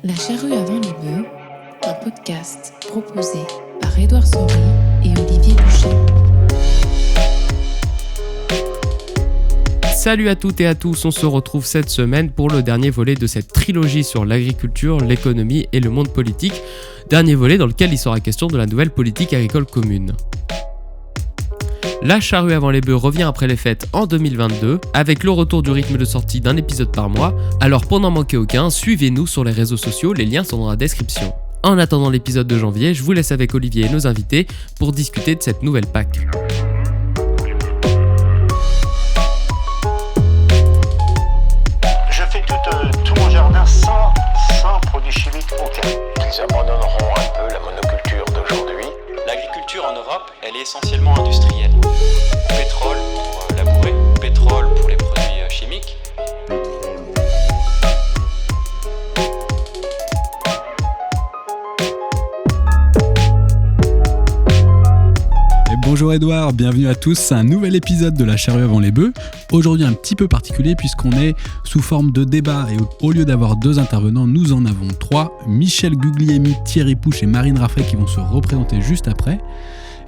La charrue avant les bœufs, un podcast proposé par Édouard Saury et Olivier Boucher. Salut à toutes et à tous, on se retrouve cette semaine pour le dernier volet de cette trilogie sur l'agriculture, l'économie et le monde politique. Dernier volet dans lequel il sera question de la nouvelle politique agricole commune. La charrue avant les bœufs revient après les fêtes en 2022, avec le retour du rythme de sortie d'un épisode par mois. Alors pour n'en manquer aucun, suivez-nous sur les réseaux sociaux, les liens sont dans la description. En attendant l'épisode de janvier, je vous laisse avec Olivier et nos invités pour discuter de cette nouvelle PAC. Je fais tout mon jardin sans produits chimiques aucun. Ils abandonneront un peu la monoculture d'aujourd'hui. L'agriculture en Europe, elle est essentiellement industrielle. Pétrole pour labourer, pétrole pour les produits chimiques. Bonjour Edouard, bienvenue à tous, c'est un nouvel épisode de la charrue avant les bœufs. Aujourd'hui un petit peu particulier puisqu'on est sous forme de débat et au lieu d'avoir deux intervenants, nous en avons trois. Michel Guglielmi, Thierry Pouche et Marine Raffray qui vont se représenter juste après.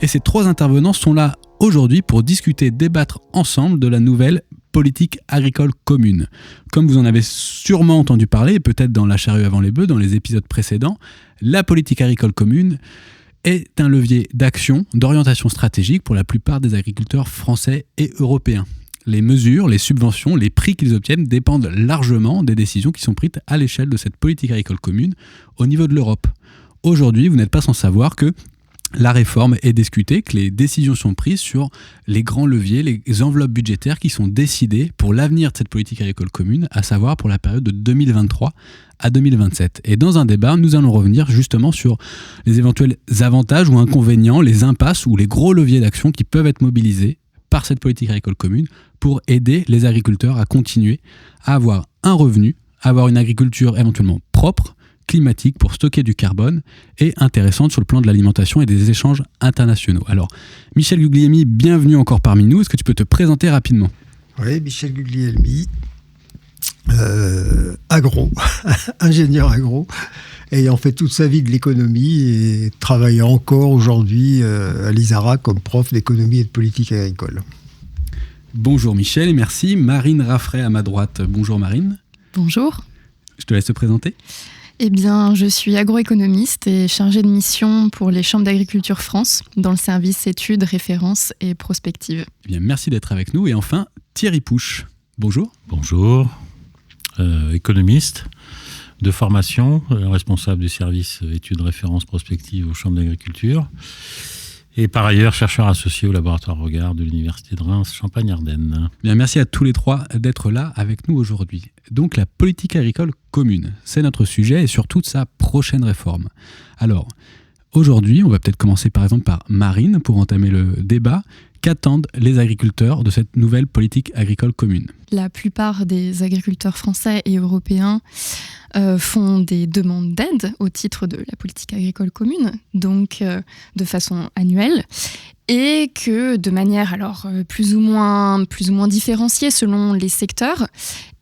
Et ces trois intervenants sont là aujourd'hui pour discuter, débattre ensemble de la nouvelle politique agricole commune. Comme vous en avez sûrement entendu parler, peut-être dans la charrue avant les bœufs, dans les épisodes précédents, la politique agricole commune est un levier d'action, d'orientation stratégique pour la plupart des agriculteurs français et européens. Les mesures, les subventions, les prix qu'ils obtiennent dépendent largement des décisions qui sont prises à l'échelle de cette politique agricole commune au niveau de l'Europe. Aujourd'hui, vous n'êtes pas sans savoir que la réforme est discutée, que les décisions sont prises sur les grands leviers, les enveloppes budgétaires qui sont décidées pour l'avenir de cette politique agricole commune, à savoir pour la période de 2023 à 2027. Et dans un débat, nous allons revenir justement sur les éventuels avantages ou inconvénients, les impasses ou les gros leviers d'action qui peuvent être mobilisés par cette politique agricole commune pour aider les agriculteurs à continuer à avoir un revenu, à avoir une agriculture éventuellement propre, climatique pour stocker du carbone et intéressante sur le plan de l'alimentation et des échanges internationaux. Alors, Michel Guglielmi, bienvenue encore parmi nous. Est-ce que tu peux te présenter rapidement ? Oui, Michel Guglielmi, agro, ingénieur agro, ayant fait toute sa vie de l'économie et travaillant encore aujourd'hui à l'ISARA comme prof d'économie et de politique agricole. Bonjour Michel et merci. Marine Raffray à ma droite. Bonjour Marine. Bonjour. Je te laisse te présenter. Eh bien, je suis agroéconomiste et chargée de mission pour les chambres d'agriculture France dans le service études, références et prospectives. Eh bien, merci d'être avec nous. Et enfin, Thierry Pouche. Bonjour. Bonjour. Économiste de formation, responsable du service études, références, prospectives aux chambres d'agriculture. Et par ailleurs, chercheur associé au laboratoire Regard de l'Université de Reims, Champagne-Ardenne. Bien, merci à tous les trois d'être là avec nous aujourd'hui. Donc la politique agricole commune, c'est notre sujet et surtout de sa prochaine réforme. Alors, aujourd'hui, on va peut-être commencer par exemple par Marine pour entamer le débat. Qu'attendent les agriculteurs de cette nouvelle politique agricole commune ? La plupart des agriculteurs français et européens font des demandes d'aide au titre de la politique agricole commune, donc de façon annuelle, et que de manière alors plus ou moins différenciée selon les secteurs,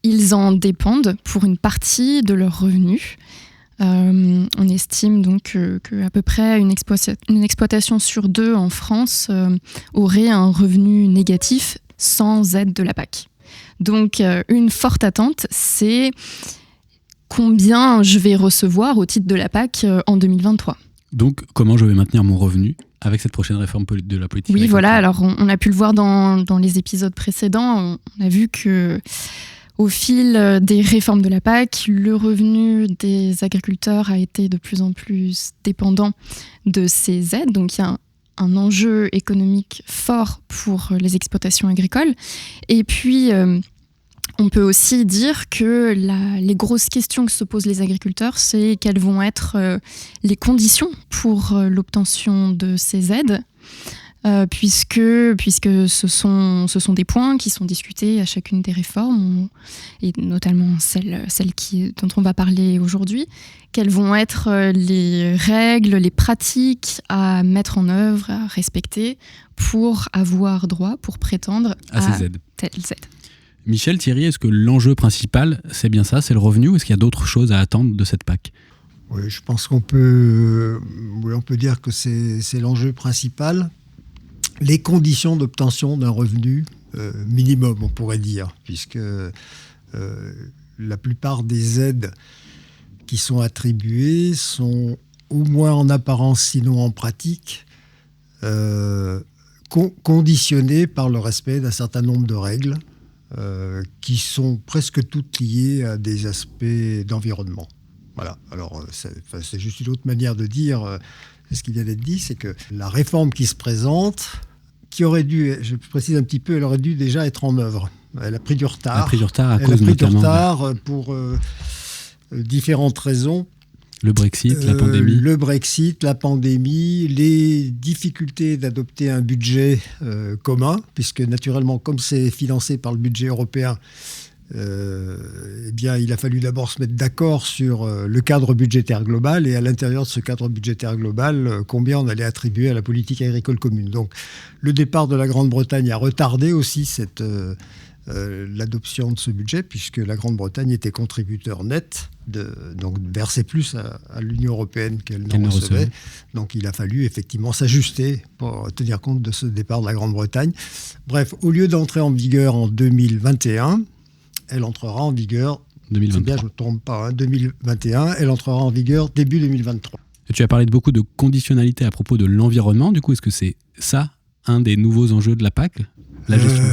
ils en dépendent pour une partie de leurs revenus. On estime donc qu'à peu près une exploitation sur deux en France aurait un revenu négatif sans aide de la PAC. Donc une forte attente, c'est combien je vais recevoir au titre de la PAC en 2023. Donc comment je vais maintenir mon revenu avec cette prochaine réforme de la politique ? Oui, voilà, alors on a pu le voir dans les épisodes précédents, on a vu que au fil des réformes de la PAC, le revenu des agriculteurs a été de plus en plus dépendant de ces aides. Donc il y a un enjeu économique fort pour les exploitations agricoles. Et puis, on peut aussi dire que les grosses questions que se posent les agriculteurs, c'est quelles vont être les conditions pour l'obtention de ces aides. Puisque ce sont des points qui sont discutés à chacune des réformes, et notamment celle dont on va parler aujourd'hui. Quelles vont être les règles, les pratiques à mettre en œuvre, à respecter pour avoir droit, pour prétendre à ces aides. Telles aides. Michel, Thierry, est-ce que l'enjeu principal, c'est bien ça, c'est le revenu, ou est-ce qu'il y a d'autres choses à attendre de cette PAC ? Oui, je pense qu'on peut dire que c'est l'enjeu principal. Les conditions d'obtention d'un revenu minimum, on pourrait dire, puisque la plupart des aides qui sont attribuées sont, au moins en apparence, sinon en pratique, conditionnées par le respect d'un certain nombre de règles qui sont presque toutes liées à des aspects d'environnement. Voilà. Alors, c'est juste une autre manière de dire ce qui vient d'être dit, c'est que la réforme qui se présente, qui aurait dû, je précise un petit peu, elle aurait dû déjà être en œuvre. Elle a pris du retard. Elle a pris du retard à cause notamment. Elle a pris du retard pour différentes raisons. Le Brexit, la pandémie. Le Brexit, la pandémie, les difficultés d'adopter un budget commun, puisque naturellement, comme c'est financé par le budget européen, eh bien, il a fallu d'abord se mettre d'accord sur le cadre budgétaire global et à l'intérieur de ce cadre budgétaire global, combien on allait attribuer à la politique agricole commune. Donc, le départ de la Grande-Bretagne a retardé aussi l'adoption de ce budget, puisque la Grande-Bretagne était contributeur net, donc versait plus à l'Union européenne qu'elle ne recevait. Donc il a fallu effectivement s'ajuster pour tenir compte de ce départ de la Grande-Bretagne. Bref, au lieu d'entrer en vigueur en 2021, elle entrera en vigueur, 2023. C'est bien, je ne me trompe pas, 2021, elle entrera en vigueur début 2023. Et tu as parlé de beaucoup de conditionnalités à propos de l'environnement. Du coup, est-ce que c'est ça, un des nouveaux enjeux de la PAC, la gestion ?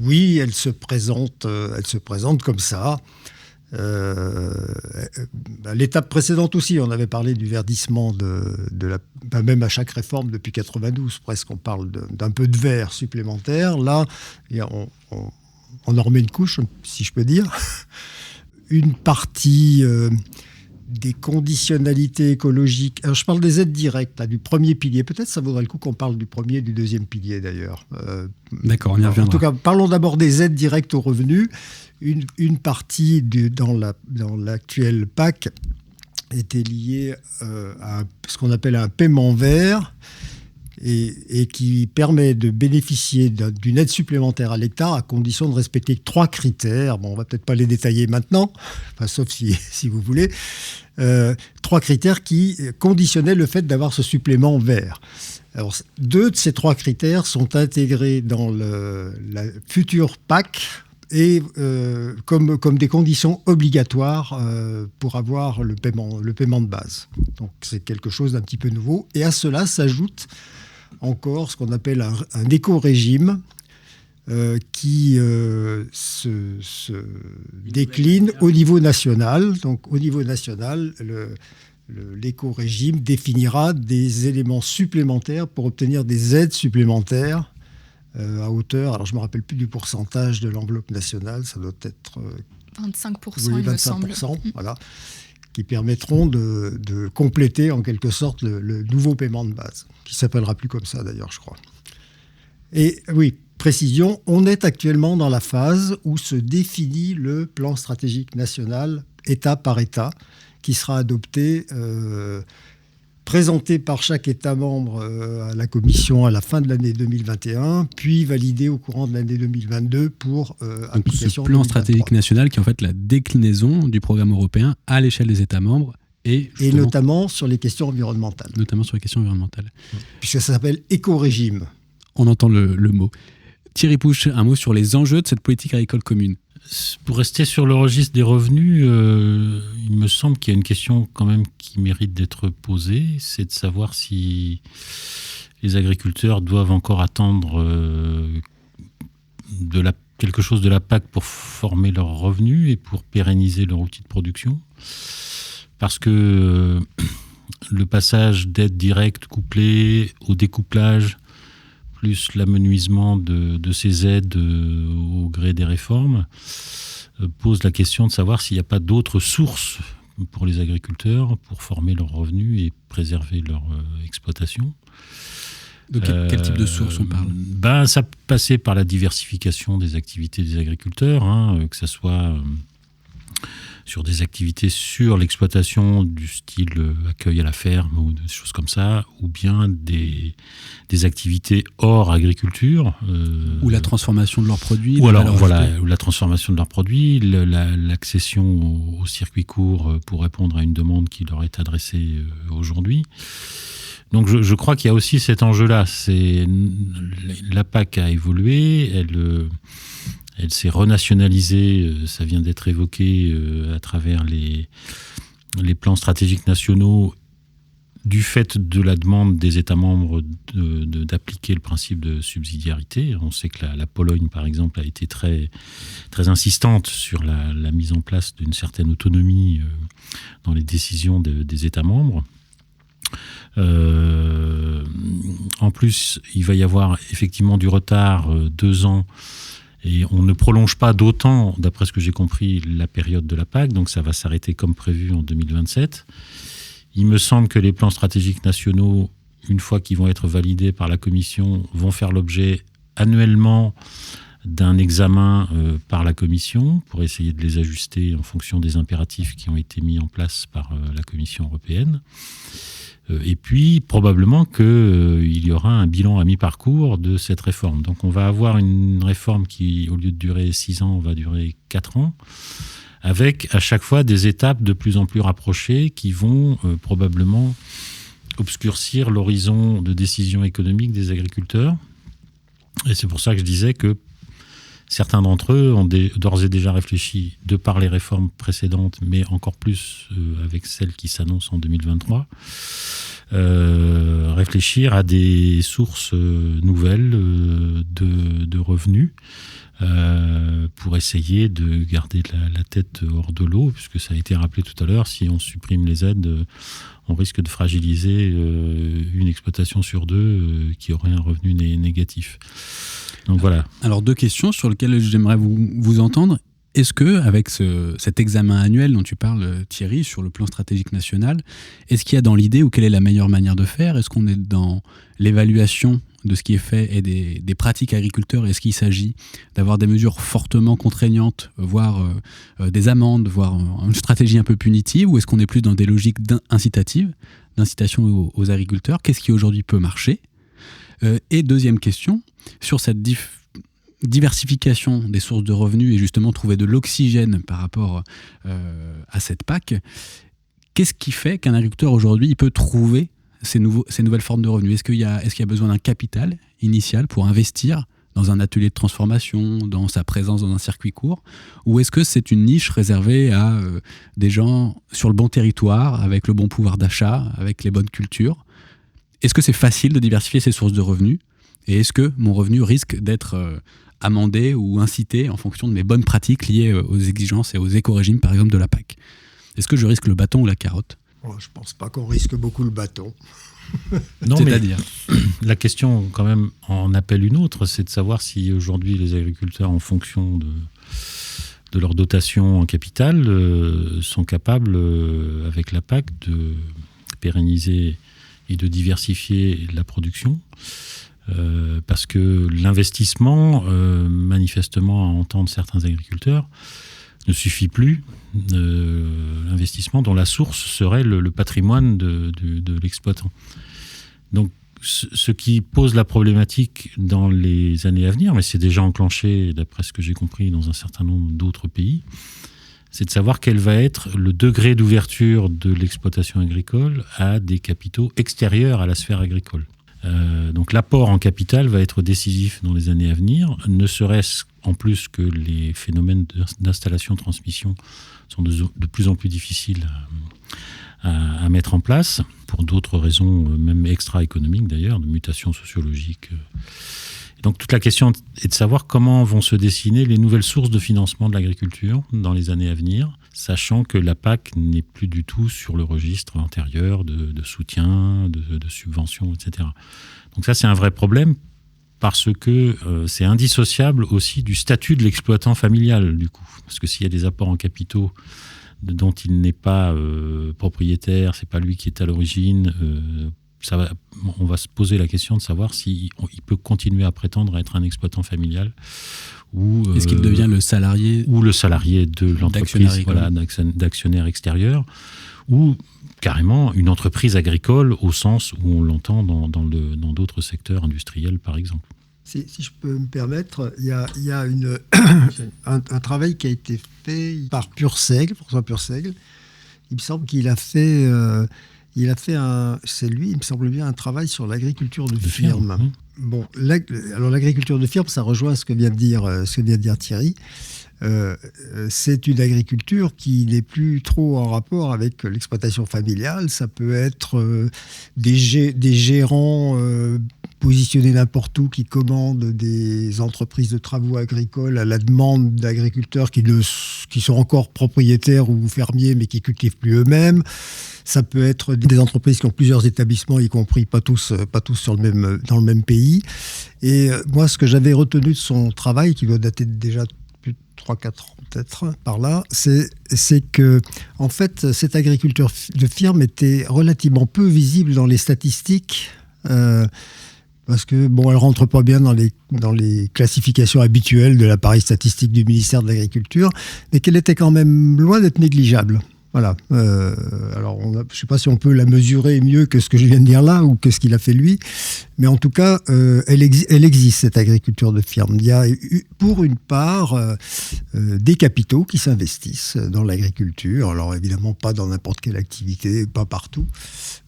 Oui, elle se présente comme ça. L'étape précédente aussi, on avait parlé du verdissement même à chaque réforme depuis 92, presque, on parle d'un peu de vert supplémentaire. Là, on en remet une couche, si je peux dire. Une partie des conditionnalités écologiques. Alors, je parle des aides directes, du premier pilier. Peut-être ça vaudrait le coup qu'on parle du premier et du deuxième pilier, d'ailleurs. D'accord, on y reviendra. En tout cas, parlons d'abord des aides directes aux revenus. Une partie dans l'actuelle PAC était liée à ce qu'on appelle un paiement vert et qui permet de bénéficier d'une aide supplémentaire à l'hectare à condition de respecter 3 critères. Bon, on ne va peut-être pas les détailler maintenant, sauf si vous voulez. 3 critères qui conditionnaient le fait d'avoir ce supplément vert. Alors, 2 de ces 3 critères sont intégrés dans la future PAC et comme des conditions obligatoires pour avoir le paiement de base. Donc c'est quelque chose d'un petit peu nouveau. Et à cela s'ajoute encore ce qu'on appelle un éco-régime qui se décline au niveau national. Donc au niveau national, l'éco-régime définira des éléments supplémentaires pour obtenir des aides supplémentaires à hauteur, alors je ne me rappelle plus du pourcentage de l'enveloppe nationale, ça doit être 25%, il me semble. Voilà, qui permettront de compléter en quelque sorte le nouveau paiement de base, qui ne s'appellera plus comme ça d'ailleurs, je crois. Et oui, précision, on est actuellement dans la phase où se définit le plan stratégique national, État par État, qui sera adopté, présenté par chaque État membre à la Commission à la fin de l'année 2021, puis validé au courant de l'année 2022 pour application. Ce plan 2023. stratégique national qui est en fait la déclinaison du programme européen à l'échelle des États membres et notamment sur les questions environnementales. Puisque ça s'appelle éco-régime. On entend le mot. Thierry Pouche, un mot sur les enjeux de cette politique agricole commune. Pour rester sur le registre des revenus, il me semble qu'il y a une question quand même qui mérite d'être posée, c'est de savoir si les agriculteurs doivent encore attendre quelque chose de la PAC pour former leurs revenus et pour pérenniser leur outil de production. Parce que le passage d'aide directe couplée au découplage, plus l'amenuisement de ces aides au gré des réformes, pose la question de savoir s'il n'y a pas d'autres sources pour les agriculteurs pour former leurs revenus et préserver leur exploitation. De quel type de sources on parle ? Ça passait par la diversification des activités des agriculteurs, que ce soit sur des activités sur l'exploitation du style accueil à la ferme ou des choses comme ça, ou bien des activités hors agriculture. Ou la transformation de leurs produits. Ou alors, voilà, la transformation de leurs produits, l'accession au circuit court pour répondre à une demande qui leur est adressée aujourd'hui. Donc je crois qu'il y a aussi cet enjeu-là. La PAC a évolué, elle s'est renationalisée, ça vient d'être évoqué à travers les plans stratégiques nationaux du fait de la demande des États membres d'appliquer le principe de subsidiarité. On sait que la Pologne, par exemple, a été très, très insistante sur la mise en place d'une certaine autonomie dans les décisions des États membres. En plus, il va y avoir effectivement du retard, 2 ans, et on ne prolonge pas d'autant, d'après ce que j'ai compris, la période de la PAC, donc ça va s'arrêter comme prévu en 2027. Il me semble que les plans stratégiques nationaux, une fois qu'ils vont être validés par la Commission, vont faire l'objet annuellement d'un examen par la Commission pour essayer de les ajuster en fonction des impératifs qui ont été mis en place par la Commission européenne. Et puis, probablement qu'il y aura un bilan à mi-parcours de cette réforme. Donc, on va avoir une réforme qui, au lieu de durer 6 ans, va durer 4 ans, avec à chaque fois des étapes de plus en plus rapprochées qui vont probablement obscurcir l'horizon de décision économique des agriculteurs. Et c'est pour ça que je disais que certains d'entre eux ont d'ores et déjà réfléchi, de par les réformes précédentes, mais encore plus avec celles qui s'annoncent en 2023, réfléchir à des sources nouvelles de revenus pour essayer de garder la tête hors de l'eau, puisque ça a été rappelé tout à l'heure, si on supprime les aides, on risque de fragiliser une exploitation sur 2 qui aurait un revenu négatif. Donc voilà. Alors 2 questions sur lesquelles j'aimerais vous entendre. Est-ce que, avec cet examen annuel dont tu parles, Thierry, sur le plan stratégique national, est-ce qu'il y a dans l'idée, ou quelle est la meilleure manière de faire? Est-ce qu'on est dans l'évaluation de ce qui est fait et des pratiques agriculteurs? Est-ce qu'il s'agit d'avoir des mesures fortement contraignantes, voire des amendes, voire une stratégie un peu punitive? Ou est-ce qu'on est plus dans des logiques d'incitation aux agriculteurs? Qu'est-ce qui aujourd'hui peut marcher? Et deuxième question, sur cette diversification des sources de revenus et justement trouver de l'oxygène par rapport à cette PAC, qu'est-ce qui fait qu'un agriculteur aujourd'hui il peut trouver ces nouvelles formes de revenus? Est-ce qu'il y a besoin d'un capital initial pour investir dans un atelier de transformation, dans sa présence dans un circuit court? Ou est-ce que c'est une niche réservée à des gens sur le bon territoire, avec le bon pouvoir d'achat, avec les bonnes cultures? Est-ce que c'est facile de diversifier ses sources de revenus? Et est-ce que mon revenu risque d'être amendé ou incité en fonction de mes bonnes pratiques liées aux exigences et aux éco-régimes, par exemple, de la PAC? Est-ce que je risque le bâton ou la carotte? Je ne pense pas qu'on risque beaucoup le bâton. Non, c'est-à-dire, la question, quand même, en appelle une autre, c'est de savoir si aujourd'hui les agriculteurs, en fonction de leur dotation en capital, sont capables, avec la PAC, de pérenniser et de diversifier la production. Parce que l'investissement, manifestement, à entendre certains agriculteurs, ne suffit plus. L'investissement dont la source serait le patrimoine de l'exploitant. Donc, ce qui pose la problématique dans les années à venir, mais c'est déjà enclenché, d'après ce que j'ai compris, dans un certain nombre d'autres pays, c'est de savoir quel va être le degré d'ouverture de l'exploitation agricole à des capitaux extérieurs à la sphère agricole. Donc l'apport en capital va être décisif dans les années à venir, ne serait-ce en plus que les phénomènes d'installation-transmission sont de plus en plus difficiles à mettre en place, pour d'autres raisons, même extra-économiques d'ailleurs, de mutations sociologiques. Donc toute la question est de savoir comment vont se dessiner les nouvelles sources de financement de l'agriculture dans les années à venir, sachant que la PAC n'est plus du tout sur le registre antérieur de soutien, de subventions, etc. Donc ça, c'est un vrai problème parce que c'est indissociable aussi du statut de l'exploitant familial, du coup. Parce que s'il y a des apports en capitaux dont il n'est pas propriétaire, c'est pas lui qui est à l'origine, on va se poser la question de savoir s'il peut continuer à prétendre être un exploitant familial Est-ce qu'il devient le salarié ou le salarié de l'entreprise, d'actionnaire extérieur, ou carrément une entreprise agricole au sens où on l'entend dans d'autres secteurs industriels, par exemple. Si je peux me permettre, il y a un travail qui a été fait par François Purseigle. Il me semble qu'il a fait, c'est lui, il me semble bien, un travail sur l'agriculture de firme. Bon, alors l'agriculture de firme, ça rejoint ce que vient de dire Thierry. C'est une agriculture qui n'est plus trop en rapport avec l'exploitation familiale. Ça peut être des gérants positionnés n'importe où qui commandent des entreprises de travaux agricoles à la demande d'agriculteurs qui sont encore propriétaires ou fermiers mais qui cultivent plus eux-mêmes. Ça peut être des entreprises qui ont plusieurs établissements, y compris pas tous dans le même pays. Et moi, ce que j'avais retenu de son travail, qui doit dater déjà 3-4 ans peut-être par là, c'est que en fait cette agriculture de firme était relativement peu visible dans les statistiques parce que elle rentre pas bien dans les classifications habituelles de l'appareil statistique du ministère de l'Agriculture, mais qu'elle était quand même loin d'être négligeable. Voilà. Alors, je ne sais pas si on peut la mesurer mieux que ce que je viens de dire là ou que ce qu'il a fait lui, mais en tout cas, elle existe, cette agriculture de firme. Il y a, pour une part, des capitaux qui s'investissent dans l'agriculture. Alors, évidemment, pas dans n'importe quelle activité, pas partout,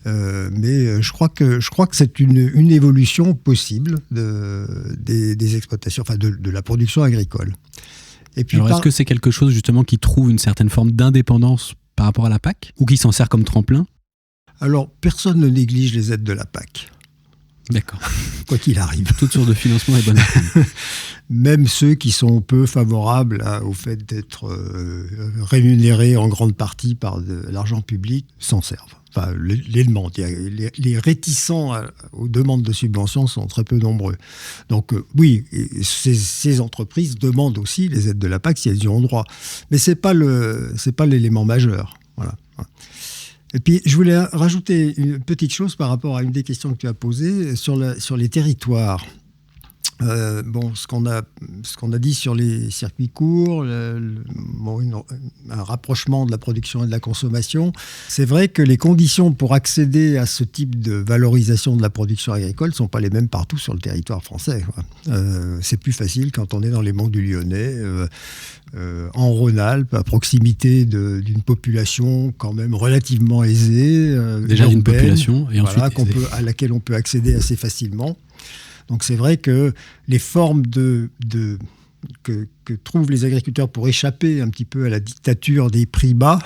mais je crois que c'est une évolution possible des exploitations, enfin de la production agricole. Et puis, alors, est-ce que c'est quelque chose justement qui trouve une certaine forme d'indépendance par rapport à la PAC ou qui s'en sert comme tremplin ? Alors, personne ne néglige les aides de la PAC. D'accord. Quoi qu'il arrive. Toute source de financement est bonne. Même ceux qui sont peu favorables au fait d'être rémunérés en grande partie par de l'argent public s'en servent. Enfin, les demandes. Les réticents aux demandes de subventions sont très peu nombreux. Donc oui, ces entreprises demandent aussi les aides de la PAC si elles y ont droit. Mais c'est pas l'élément majeur. Voilà. Et puis, je voulais rajouter une petite chose par rapport à une des questions que tu as posées sur les territoires. Ce qu'on a dit sur les circuits courts, un rapprochement de la production et de la consommation, c'est vrai que les conditions pour accéder à ce type de valorisation de la production agricole ne sont pas les mêmes partout sur le territoire français. C'est plus facile quand on est dans les monts du Lyonnais, en Rhône-Alpes, à proximité d'une population quand même relativement aisée, déjà urbaine, d'une population et ensuite à laquelle on peut accéder assez facilement. Donc c'est vrai que les formes que trouvent les agriculteurs pour échapper un petit peu à la dictature des prix bas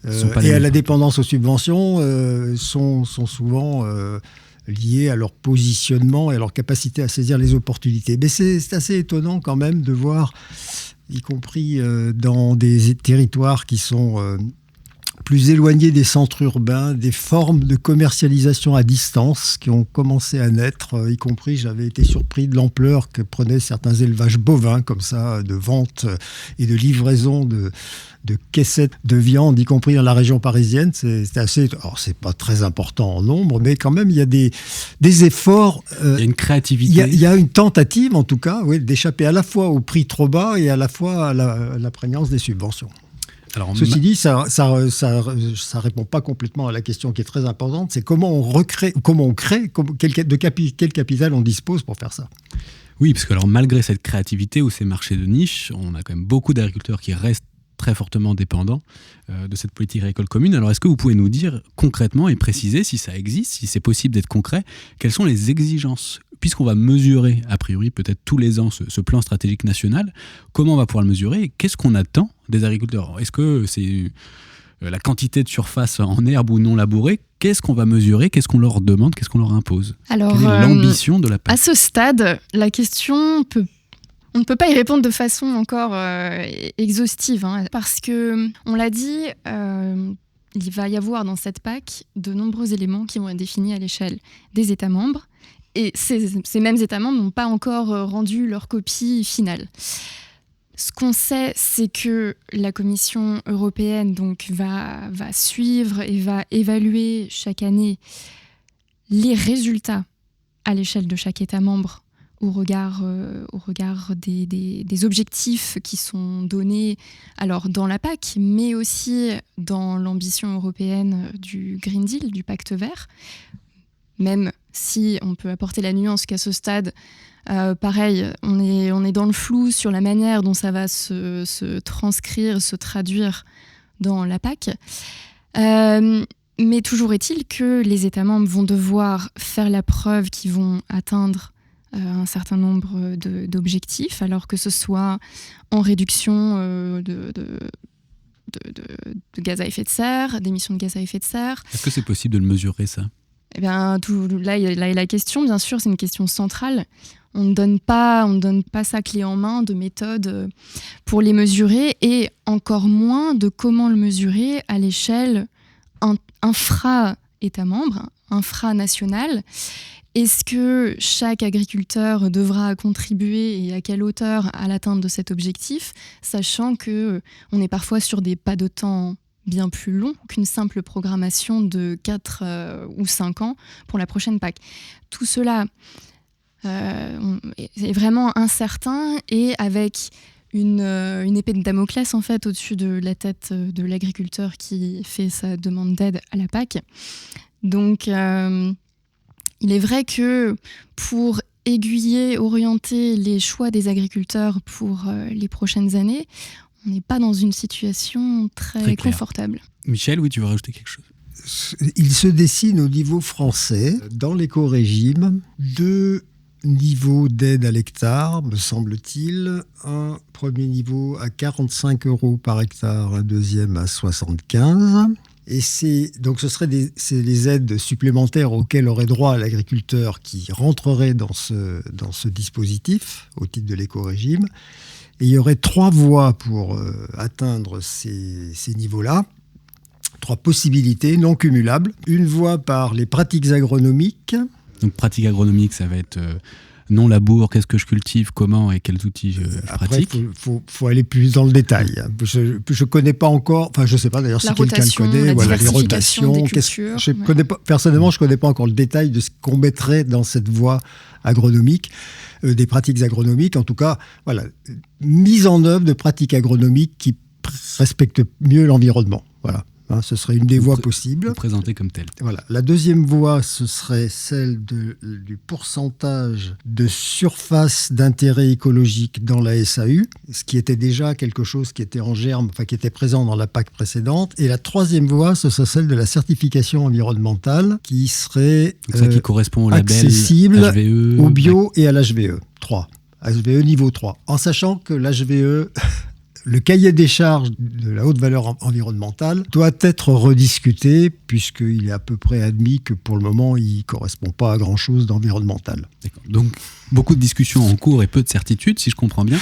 et à la dépendance aux subventions sont souvent liées à leur positionnement et à leur capacité à saisir les opportunités. Mais c'est assez étonnant quand même de voir, y compris dans des territoires qui sont plus éloignés des centres urbains, des formes de commercialisation à distance qui ont commencé à naître, y compris, j'avais été surpris de l'ampleur que prenaient certains élevages bovins, comme ça, de vente et de livraison de caissettes de viande, y compris dans la région parisienne. C'est assez... Alors, c'est pas très important en nombre, mais quand même, il y a des efforts... il y a une créativité. Il y a une tentative, en tout cas, d'échapper à la fois au prix trop bas et à la fois à la prégnance des subventions. Alors, ceci dit, ça répond pas complètement à la question qui est très importante, c'est quel capital on dispose pour faire ça. Oui, parce que alors, malgré cette créativité ou ces marchés de niche, on a quand même beaucoup d'agriculteurs qui restent très fortement dépendants de cette politique agricole commune. Alors, est-ce que vous pouvez nous dire concrètement et préciser, si ça existe, si c'est possible d'être concret, quelles sont les exigences ? Puisqu'on va mesurer, a priori, peut-être tous les ans, ce plan stratégique national, comment on va pouvoir le mesurer et qu'est-ce qu'on attend des agriculteurs ? Est-ce que c'est la quantité de surface en herbe ou non labourée ? Qu'est-ce qu'on va mesurer ? Qu'est-ce qu'on leur demande ? Qu'est-ce qu'on leur impose ? Alors, quelle est l'ambition de la PAC ? À ce stade, la question on ne peut pas y répondre de façon encore exhaustive, parce que, on l'a dit, il va y avoir dans cette PAC de nombreux éléments qui vont être définis à l'échelle des États membres. Et ces mêmes États membres n'ont pas encore rendu leur copie finale. Ce qu'on sait, c'est que la Commission européenne donc, va suivre et va évaluer chaque année les résultats à l'échelle de chaque État membre au regard des objectifs qui sont donnés alors dans la PAC, mais aussi dans l'ambition européenne du Green Deal, du Pacte vert, même si on peut apporter la nuance qu'à ce stade, pareil, on est dans le flou sur la manière dont ça va se transcrire, se traduire dans la PAC. Mais toujours est-il que les États membres vont devoir faire la preuve qu'ils vont atteindre un certain nombre d'objectifs, alors que ce soit en réduction de gaz à effet de serre, d'émissions de gaz à effet de serre. Est-ce que c'est possible de le mesurer, ça ? Eh bien, là, il y a la question, bien sûr, c'est une question centrale. On ne donne pas ça clé en main de méthode pour les mesurer, et encore moins de comment le mesurer à l'échelle infra-État membre, infra-national. Est-ce que chaque agriculteur devra contribuer et à quelle hauteur à l'atteinte de cet objectif, sachant qu'on est parfois sur des pas de temps bien plus longs qu'une simple programmation de 4 ou 5 ans pour la prochaine PAC. Tout cela est vraiment incertain et avec une épée de Damoclès en fait au-dessus de la tête de l'agriculteur qui fait sa demande d'aide à la PAC. Donc il est vrai que pour aiguiller, orienter les choix des agriculteurs pour les prochaines années, on n'est pas dans une situation très confortable. Michel, oui, tu veux rajouter quelque chose ? Il se dessine au niveau français, dans l'éco-régime, 2 niveaux d'aide à l'hectare, me semble-t-il. Un premier niveau à 45 € par hectare, un deuxième à 75. Et donc ce seraient les aides supplémentaires auxquelles aurait droit l'agriculteur qui rentrerait dans ce dispositif au titre de l'éco-régime. Et il y aurait 3 voies pour atteindre ces niveaux-là. 3 possibilités non cumulables. Une voie par les pratiques agronomiques. Donc pratiques agronomiques, ça va être non-labour, qu'est-ce que je cultive, comment et quels outils je pratique. Après, faut aller plus dans le détail. Je ne connais pas encore, enfin je ne sais pas d'ailleurs si quelqu'un le connaît, les rotations. Personnellement, je ne connais pas encore le détail de ce qu'on mettrait dans cette voie agronomique, des pratiques agronomiques. En tout cas, voilà, mise en œuvre de pratiques agronomiques qui respectent mieux l'environnement. Voilà. Ce serait une des voies possibles. Présentée comme telle. Voilà. La deuxième voie, ce serait celle du pourcentage de surface d'intérêt écologique dans la SAU, ce qui était déjà quelque chose qui était en germe, enfin qui était présent dans la PAC précédente. Et la troisième voie, ce serait celle de la certification environnementale, qui serait ça qui correspond au label accessible HVE, au bio et à l'HVE 3. HVE niveau 3. En sachant que l'HVE... Le cahier des charges de la haute valeur environnementale doit être rediscuté puisqu'il est à peu près admis que pour le moment, il ne correspond pas à grand-chose d'environnemental. D'accord. Donc, beaucoup de discussions en cours et peu de certitudes, si je comprends bien.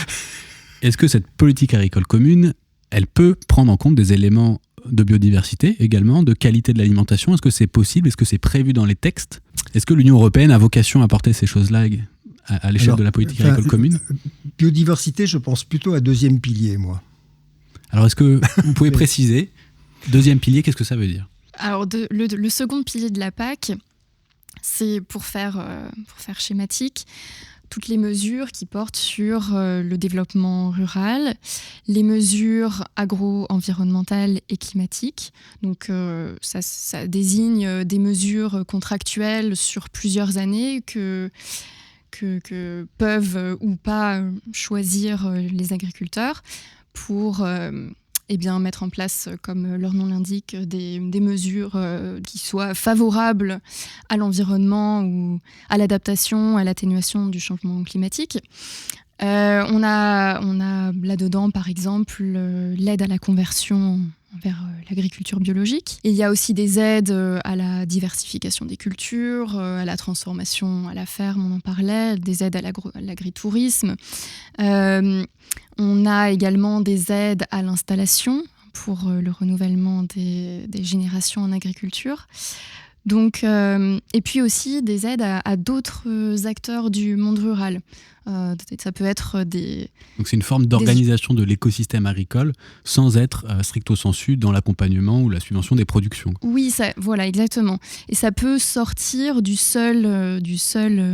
Est-ce que cette politique agricole commune, elle peut prendre en compte des éléments de biodiversité également, de qualité de l'alimentation ? Est-ce que c'est possible ? Est-ce que c'est prévu dans les textes ? Est-ce que l'Union européenne a vocation à porter ces choses-là à l'échelle de la politique agricole commune ? Biodiversité, je pense plutôt à 2e pilier, moi. Alors, est-ce que vous pouvez préciser, 2e pilier, qu'est-ce que ça veut dire ? Alors, le second pilier de la PAC, c'est pour faire schématique, toutes les mesures qui portent sur le développement rural, les mesures agro-environnementales et climatiques. Donc, ça désigne des mesures contractuelles sur plusieurs années que peuvent ou pas choisir les agriculteurs pour mettre en place, comme leur nom l'indique, des mesures qui soient favorables à l'environnement ou à l'adaptation, à l'atténuation du changement climatique. On a là-dedans, par exemple, l'aide à la conversion vers l'agriculture biologique. Et il y a aussi des aides à la diversification des cultures, à la transformation à la ferme, on en parlait, des aides à l'agritourisme. On a également des aides à l'installation pour le renouvellement des générations en agriculture. Donc, et puis aussi des aides à d'autres acteurs du monde rural. Ça peut être des... Donc c'est une forme d'organisation de l'écosystème agricole sans être stricto sensu dans l'accompagnement ou la subvention des productions. Oui, voilà, exactement. Et ça peut sortir du seul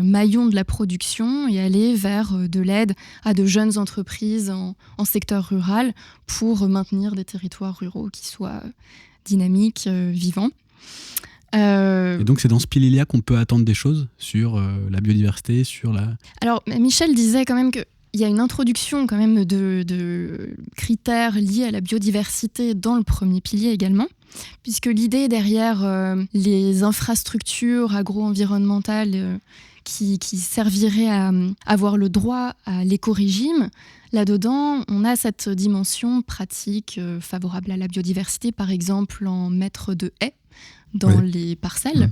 maillon de la production et aller vers de l'aide à de jeunes entreprises en secteur rural pour maintenir des territoires ruraux qui soient dynamiques, vivants. Et donc c'est dans ce pilier-là qu'on peut attendre des choses sur la biodiversité, sur la... Alors Michel disait quand même qu'il y a une introduction quand même de critères liés à la biodiversité dans le premier pilier également, puisque l'idée derrière les infrastructures agro-environnementales qui serviraient à avoir le droit à l'écorégime, là-dedans, on a cette dimension pratique favorable à la biodiversité, par exemple en mètres de haies dans les parcelles.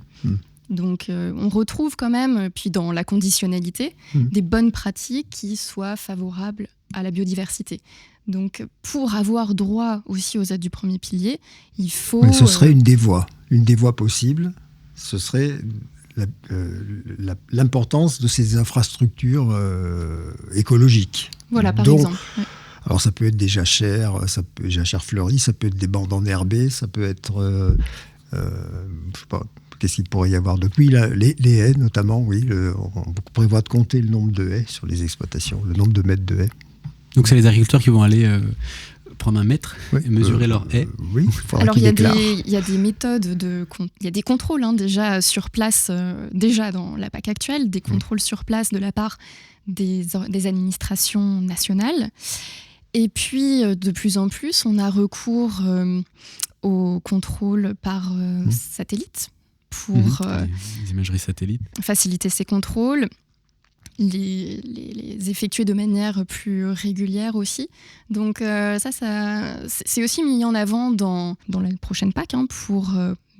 Donc on retrouve quand même, puis dans la conditionnalité, des bonnes pratiques qui soient favorables à la biodiversité. Donc pour avoir droit aussi aux aides du premier pilier, il faut... Oui, ce serait une des voies possibles. Ce serait l'importance de ces infrastructures écologiques. Voilà, par exemple. Ouais. Alors ça peut être des jachères fleuries, ça peut être des bandes enherbées, ça peut être... je sais pas, qu'est-ce qu'il pourrait y avoir de... Oui, les haies notamment, oui. On prévoit de compter le nombre de haies sur les exploitations, le nombre de mètres de haies. Donc c'est les agriculteurs qui vont aller prendre un mètre et mesurer leurs haies. Oui, alors il y a des méthodes, il y a des contrôles déjà sur place, déjà dans la PAC actuelle, des contrôles sur place de la part des administrations nationales. Et puis de plus en plus, on a recours au contrôle par satellite pour les imageries satellites. Faciliter ces contrôles, les effectuer de manière plus régulière aussi. Donc ça c'est aussi mis en avant dans la prochaine PAC pour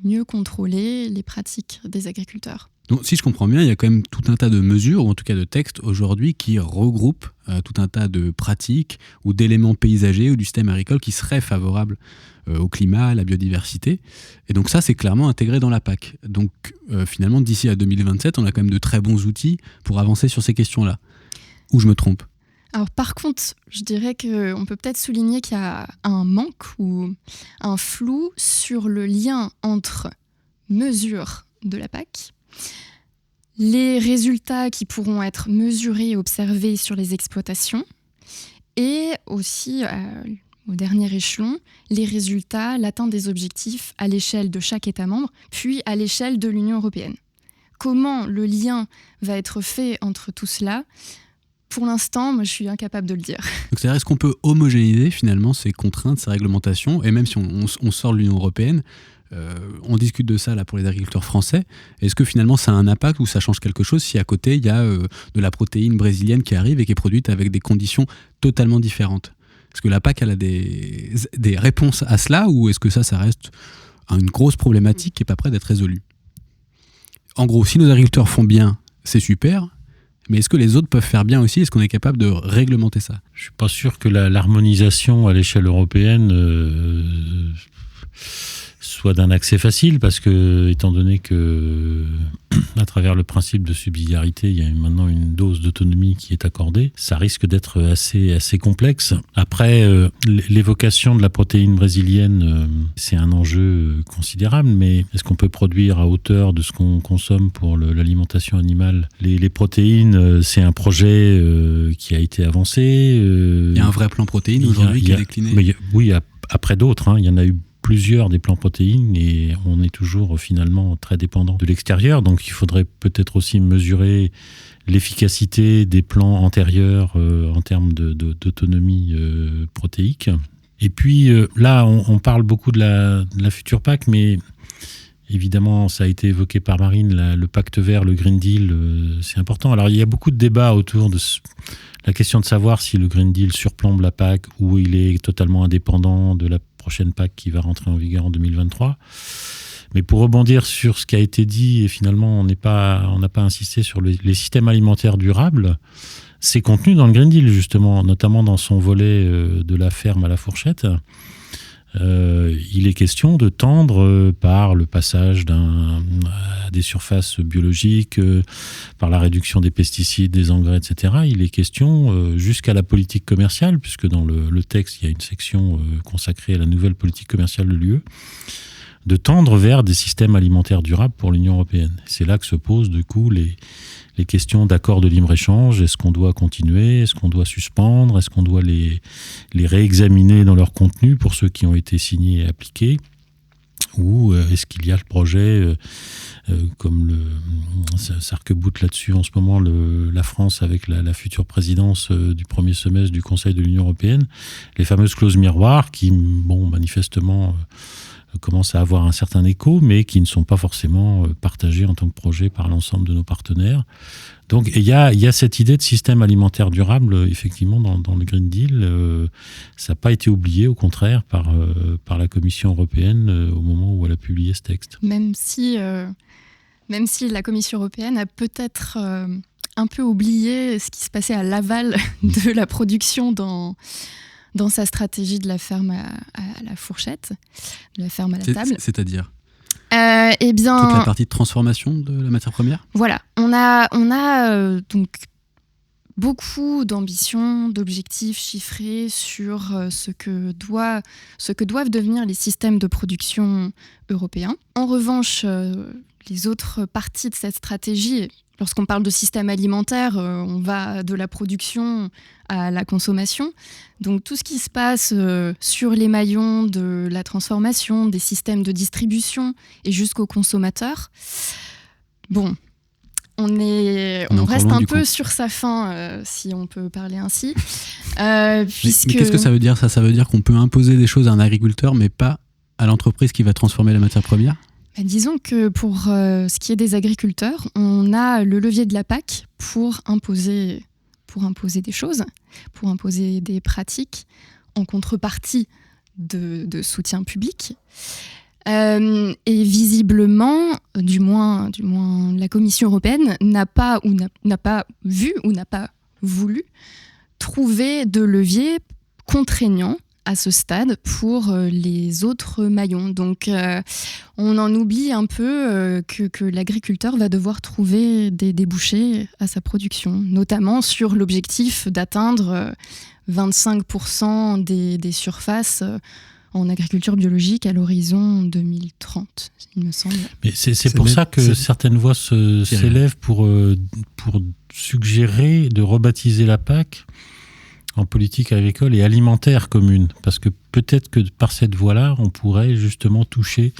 mieux contrôler les pratiques des agriculteurs. Donc, si je comprends bien, il y a quand même tout un tas de mesures, ou en tout cas de textes aujourd'hui, qui regroupent tout un tas de pratiques ou d'éléments paysagers ou du système agricole qui seraient favorables au climat, à la biodiversité. Et donc ça, c'est clairement intégré dans la PAC. Donc finalement, d'ici à 2027, on a quand même de très bons outils pour avancer sur ces questions-là. Ou je me trompe ? Alors par contre, je dirais qu'on peut peut-être souligner qu'il y a un manque ou un flou sur le lien entre mesures de la PAC, les résultats qui pourront être mesurés et observés sur les exploitations et aussi, au dernier échelon, les résultats, l'atteinte des objectifs à l'échelle de chaque État membre, puis à l'échelle de l'Union européenne. Comment le lien va être fait entre tout cela ? Pour l'instant, moi, je suis incapable de le dire. Donc, c'est-à-dire, est-ce qu'on peut homogénéiser finalement ces contraintes, ces réglementations, et même si on sort de l'Union européenne, on discute de ça là pour les agriculteurs français. Est-ce que finalement ça a un impact ou ça change quelque chose si à côté il y a de la protéine brésilienne qui arrive et qui est produite avec des conditions totalement différentes ? Est-ce que la PAC elle a des réponses à cela ou est-ce que ça reste une grosse problématique qui n'est pas prête d'être résolue ? En gros, si nos agriculteurs font bien, c'est super. Mais est-ce que les autres peuvent faire bien aussi ? Est-ce qu'on est capable de réglementer ça ? Je ne suis pas sûr que l'harmonisation à l'échelle européenne soit d'un accès facile, parce que, étant donné que, à travers le principe de subsidiarité, il y a maintenant une dose d'autonomie qui est accordée, ça risque d'être assez complexe. Après, l'évocation de la protéine brésilienne, c'est un enjeu considérable, mais est-ce qu'on peut produire à hauteur de ce qu'on consomme pour l'alimentation animale ? Les protéines, c'est un projet qui a été avancé. Il y a un vrai plan protéines aujourd'hui qui est décliné. Oui, après d'autres, il y en a eu plusieurs des plans protéines et on est toujours finalement très dépendant de l'extérieur. Donc il faudrait peut-être aussi mesurer l'efficacité des plans antérieurs en termes d'autonomie protéique. Et puis là, on parle beaucoup de la future PAC, mais évidemment, ça a été évoqué par Marine, le pacte vert, le Green Deal, c'est important. Alors il y a beaucoup de débats autour de la question de savoir si le Green Deal surplombe la PAC ou il est totalement indépendant de la prochaine PAC qui va rentrer en vigueur en 2023. Mais pour rebondir sur ce qui a été dit, et finalement on n'a pas insisté sur les systèmes alimentaires durables, c'est contenu dans le Green Deal justement, notamment dans son volet de la ferme à la fourchette. il est question de tendre par le passage à des surfaces biologiques, par la réduction des pesticides, des engrais, etc. Il est question jusqu'à la politique commerciale, puisque dans le texte, il y a une section consacrée à la nouvelle politique commerciale de l'UE, de tendre vers des systèmes alimentaires durables pour l'Union européenne. C'est là que se posent du coup les questions d'accords de libre-échange. Est-ce qu'on doit continuer? Est-ce qu'on doit suspendre? Est-ce qu'on doit les réexaminer dans leur contenu pour ceux qui ont été signés et appliqués? Ou est-ce qu'il y a le projet, comme s'arc-boute là-dessus en ce moment la France avec la future présidence du premier semestre du Conseil de l'Union européenne, les fameuses clauses miroirs qui, manifestement, commencent à avoir un certain écho, mais qui ne sont pas forcément partagés en tant que projet par l'ensemble de nos partenaires. Donc il y a cette idée de système alimentaire durable, effectivement, dans le Green Deal. Ça n'a pas été oublié, au contraire, par la Commission européenne au moment où elle a publié ce texte. Même si la Commission européenne a peut-être un peu oublié ce qui se passait à l'aval de la production dans sa stratégie de la ferme à la fourchette, de la ferme à la table. C'est-à-dire eh bien, toute la partie de transformation de la matière première. Voilà, on a donc beaucoup d'ambitions, d'objectifs chiffrés sur ce que doivent devenir les systèmes de production européens. En revanche, les autres parties de cette stratégie, lorsqu'on parle de système alimentaire, on va de la production à la consommation. Donc tout ce qui se passe sur les maillons de la transformation, des systèmes de distribution et jusqu'au consommateur, on reste un peu sur sa faim, si on peut parler ainsi. Puisque... Mais qu'est-ce que ça veut dire, ça? Ça veut dire qu'on peut imposer des choses à un agriculteur, mais pas à l'entreprise qui va transformer la matière première? Disons que pour ce qui est des agriculteurs, on a le levier de la PAC pour imposer des choses, pour imposer des pratiques en contrepartie de soutien public. Et visiblement, du moins la Commission européenne n'a pas vu ou n'a pas voulu trouver de levier contraignant à ce stade pour les autres maillons. Donc on en oublie un peu que l'agriculteur va devoir trouver des débouchés à sa production, notamment sur l'objectif d'atteindre 25% des surfaces en agriculture biologique à l'horizon 2030, il me semble. Mais c'est pour ça que certaines voix s'élèvent pour suggérer de rebaptiser la PAC en politique agricole et alimentaire commune, parce que peut-être que par cette voie-là, on pourrait justement toucher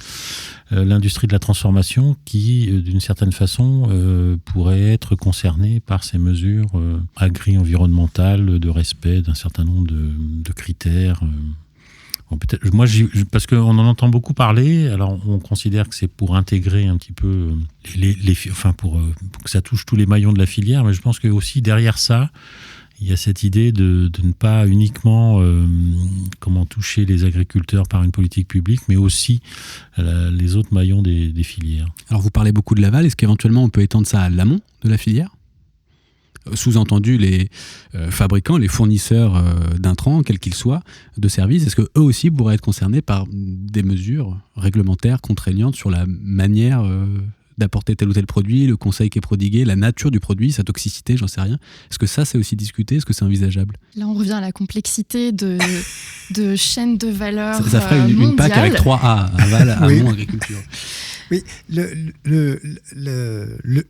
l'industrie de la transformation qui, d'une certaine façon, pourrait être concernée par ces mesures agri-environnementales de respect d'un certain nombre de critères. Peut-être, moi, parce qu'on en entend beaucoup parler, alors on considère que c'est pour intégrer un petit peu pour que ça touche tous les maillons de la filière, mais je pense que aussi derrière ça, il y a cette idée de ne pas uniquement toucher les agriculteurs par une politique publique, mais aussi les autres maillons des filières. Alors vous parlez beaucoup de l'aval, est-ce qu'éventuellement on peut étendre ça à l'amont de la filière ? Sous-entendu les fabricants, les fournisseurs d'intrants, quels qu'ils soient, de services, est-ce qu'eux aussi pourraient être concernés par des mesures réglementaires contraignantes sur la manière d'apporter tel ou tel produit, le conseil qui est prodigué, la nature du produit, sa toxicité, j'en sais rien. Est-ce que ça, c'est aussi discuté? Est-ce que c'est envisageable? Là, on revient à la complexité de chaîne de valeur ça ferait une PAC avec 3A, aval, amont, agriculture. Oui,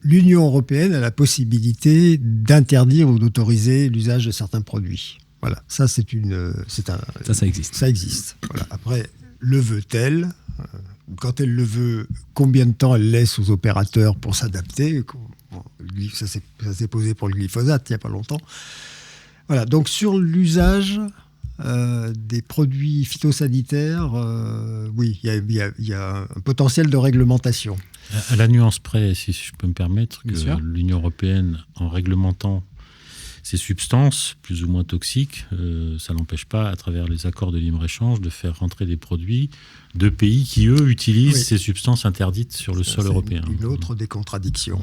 l'Union européenne a la possibilité d'interdire ou d'autoriser l'usage de certains produits. Voilà, ça, ça existe. Ça existe. Voilà. Après, le veut-elle? Quand elle le veut, combien de temps elle laisse aux opérateurs pour s'adapter? Ça s'est posé pour le glyphosate il n'y a pas longtemps. Voilà, donc sur l'usage des produits phytosanitaires, oui, il y a un potentiel de réglementation. À la nuance près, si je peux me permettre, que l'Union européenne, en réglementant ces substances plus ou moins toxiques, ça n'empêche pas, à travers les accords de libre-échange, de faire rentrer des produits de pays qui, eux, utilisent ces substances interdites sur le sol européen. Une autre des contradictions.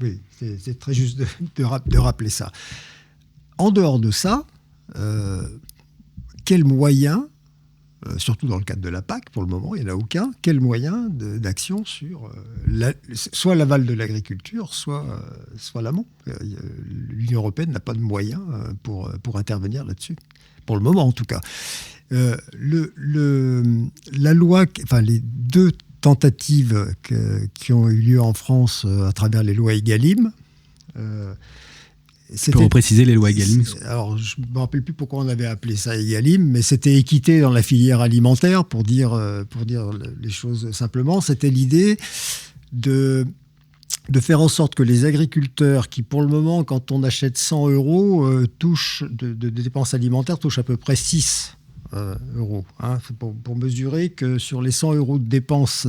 Oui, c'est très juste de rappeler ça. En dehors de ça, quels moyens surtout dans le cadre de la PAC, pour le moment, il n'y en a aucun. Quel moyen d'action sur soit l'aval de l'agriculture, soit l'amont. L'Union européenne n'a pas de moyens pour intervenir là-dessus, pour le moment en tout cas. La loi, enfin les deux tentatives qui ont eu lieu en France à travers les lois Egalim. Tu peux repréciser les lois Egalim ? Alors, je ne me rappelle plus pourquoi on avait appelé ça Egalim, mais c'était équité dans la filière alimentaire, pour dire les choses simplement. C'était l'idée de faire en sorte que les agriculteurs qui, pour le moment, quand on achète 100 € touchent de dépenses alimentaires, touchent à peu près 6 euros. Hein, pour mesurer que sur les 100 € de dépenses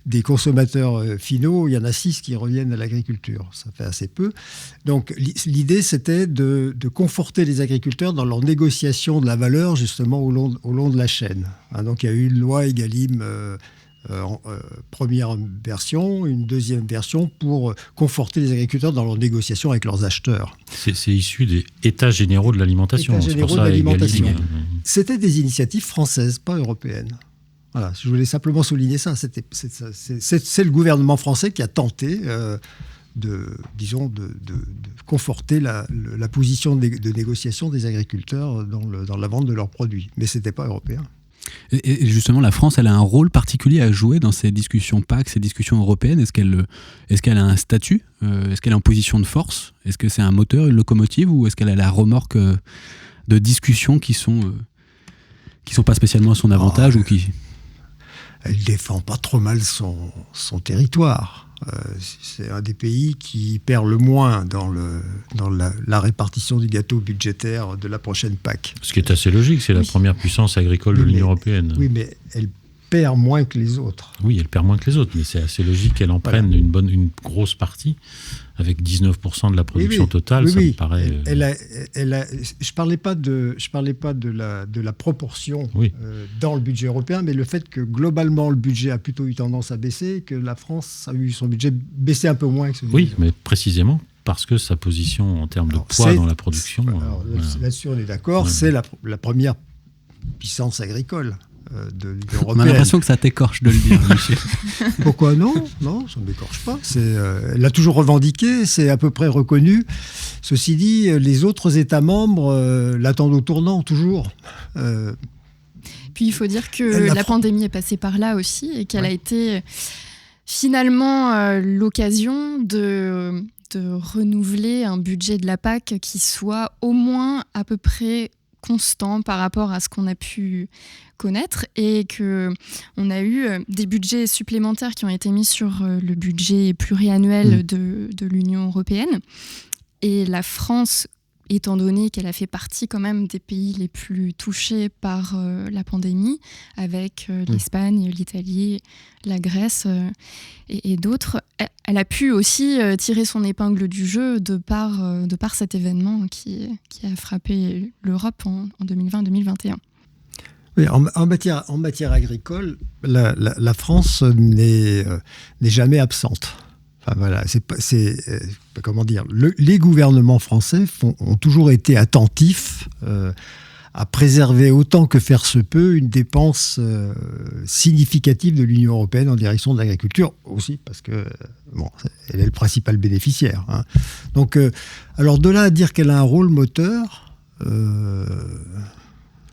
des consommateurs finaux, il y en a 6 qui reviennent à l'agriculture. Ça fait assez peu. Donc l'idée, c'était de conforter les agriculteurs dans leur négociation de la valeur, justement, au long de la chaîne. Hein, donc il y a eu une loi Egalim première version, une deuxième version pour conforter les agriculteurs dans leur négociation avec leurs acheteurs. C'est issu des États généraux de l'alimentation. États généraux de l'alimentation. C'était des initiatives françaises, pas européennes. Voilà, je voulais simplement souligner ça. C'est le gouvernement français qui a tenté de conforter la position de négociation des agriculteurs dans la vente de leurs produits. Mais ce n'était pas européen. Et justement, la France, elle a un rôle particulier à jouer dans ces discussions PAC, ces discussions européennes. Est-ce qu'elle a un statut ? Est-ce qu'elle est en position de force ? Est-ce que c'est un moteur, une locomotive ? Ou est-ce qu'elle a la remorque de discussions qui sont pas spécialement à son avantage ou qui... Elle défend pas trop mal son territoire. C'est un des pays qui perd le moins dans la répartition du gâteau budgétaire de la prochaine PAC. Ce qui est assez logique, c'est la première puissance agricole de l'Union européenne. Oui, mais elle perd moins que les autres. Oui, elle perd moins que les autres, mais c'est assez logique qu'elle en prenne une grosse partie, avec 19% de la production totale, ça me paraît... Je parlais pas de la proportion dans le budget européen, mais le fait que globalement le budget a plutôt eu tendance à baisser, et que la France a eu son budget baissé un peu moins que celui Oui, mais précisément parce que sa position en termes de poids dans la production... Là-dessus, on est d'accord, c'est la première puissance agricole. On a l'impression que ça t'écorche de le dire, Michel. Pourquoi non, ça ne m'écorche pas. Elle l'a toujours revendiqué, c'est à peu près reconnu. Ceci dit, les autres États membres l'attendent au tournant, toujours. Puis il faut dire que la pandémie est passée par là aussi et qu'elle a été finalement l'occasion de renouveler un budget de la PAC qui soit au moins à peu près constant par rapport à ce qu'on a pu connaître et qu'on a eu des budgets supplémentaires qui ont été mis sur le budget pluriannuel de l'Union européenne. Et la France, étant donné qu'elle a fait partie quand même des pays les plus touchés par la pandémie, avec l'Espagne, l'Italie, la Grèce et d'autres, elle a pu aussi tirer son épingle du jeu de par cet événement qui a frappé l'Europe en 2020-2021. Oui, en matière agricole, la France n'est jamais absente. Enfin, voilà, comment dire, les gouvernements français ont toujours été attentifs à préserver autant que faire se peut une dépense significative de l'Union européenne en direction de l'agriculture, aussi parce que elle est le principal bénéficiaire. Hein. Donc, alors de là à dire qu'elle a un rôle moteur...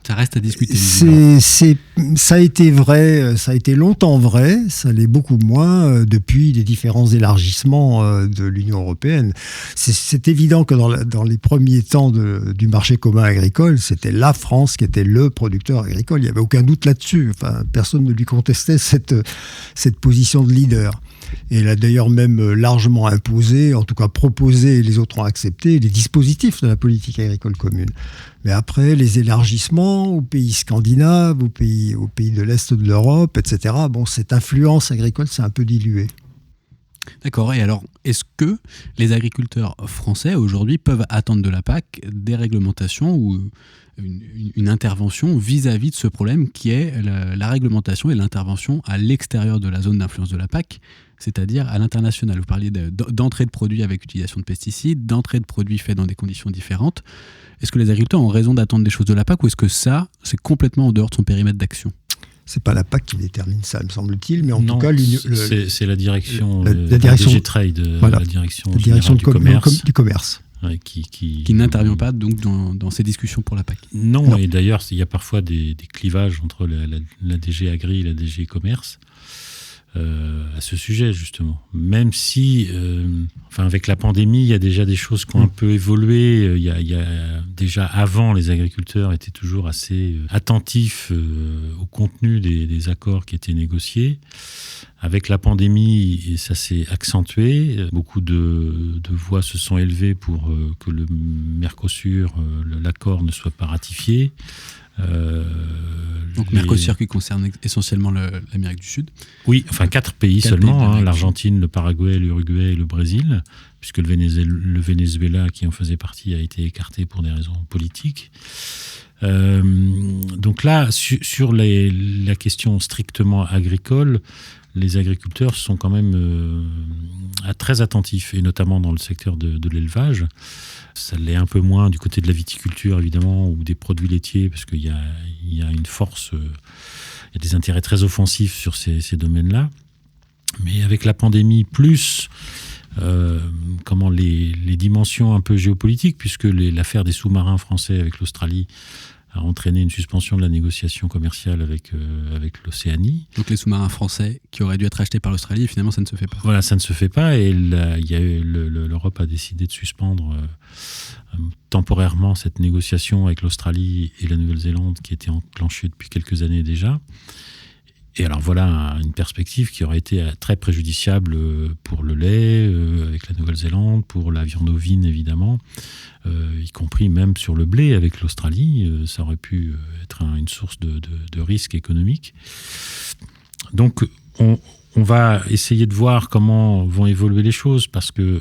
Ça reste à discuter. Ça a été vrai, ça a été longtemps vrai, ça l'est beaucoup moins depuis les différents élargissements de l'Union européenne. C'est évident que dans les premiers temps du marché commun agricole, c'était la France qui était le producteur agricole. Il n'y avait aucun doute là-dessus. Enfin, personne ne lui contestait cette position de leader. Et elle a d'ailleurs même largement imposé, en tout cas proposé, et les autres ont accepté, les dispositifs de la politique agricole commune. Mais après, les élargissements aux pays scandinaves, aux pays de l'Est de l'Europe, etc., cette influence agricole s'est un peu diluée. D'accord. Et alors, est-ce que les agriculteurs français aujourd'hui peuvent attendre de la PAC des réglementations ou une intervention vis-à-vis de ce problème qui est la réglementation et l'intervention à l'extérieur de la zone d'influence de la PAC, c'est-à-dire à l'international? Vous parliez d'entrée de produits avec utilisation de pesticides, d'entrée de produits faits dans des conditions différentes. Est-ce que les agriculteurs ont raison d'attendre des choses de la PAC ou est-ce que ça, c'est complètement en dehors de son périmètre d'action? C'est pas la PAC qui détermine ça, me semble-t-il, mais en Non, tout cas, c'est la direction, la direction DG Trade, voilà, la direction du commerce. Ouais, qui n'intervient pas donc dans ces discussions pour la PAC. Non, et d'ailleurs, il y a parfois des clivages entre la DG Agri et la DG Commerce à ce sujet, justement. Même si, avec la pandémie, il y a déjà des choses qui ont un peu évolué. Il y a déjà, avant, les agriculteurs étaient toujours assez attentifs au contenu des accords qui étaient négociés. Avec la pandémie, ça s'est accentué. Beaucoup de voix se sont élevées pour que le Mercosur, l'accord, ne soit pas ratifié. Donc Mercosur qui concerne essentiellement l'Amérique du Sud. Oui, 4 pays seulement, l'Argentine, le Paraguay, l'Uruguay et le Brésil, puisque le Venezuela, qui en faisait partie, a été écarté pour des raisons politiques. Donc là, sur la question strictement agricole, les agriculteurs sont quand même très attentifs, et notamment dans le secteur de l'élevage. Ça l'est un peu moins du côté de la viticulture, évidemment, ou des produits laitiers, parce qu'il y a une force, il y a des intérêts très offensifs sur ces domaines-là. Mais avec la pandémie, plus les dimensions un peu géopolitiques, puisque l'affaire des sous-marins français avec l'Australie a entraîné une suspension de la négociation commerciale avec l'Océanie. Donc les sous-marins français qui auraient dû être achetés par l'Australie, finalement ça ne se fait pas. Voilà, ça ne se fait pas, et l'Europe a décidé de suspendre temporairement cette négociation avec l'Australie et la Nouvelle-Zélande qui était enclenchée depuis quelques années déjà. Et alors voilà une perspective qui aurait été très préjudiciable pour le lait avec la Nouvelle-Zélande, pour la viande ovine évidemment, y compris même sur le blé avec l'Australie. Ça aurait pu être une source de risque économique. Donc on va essayer de voir comment vont évoluer les choses, parce que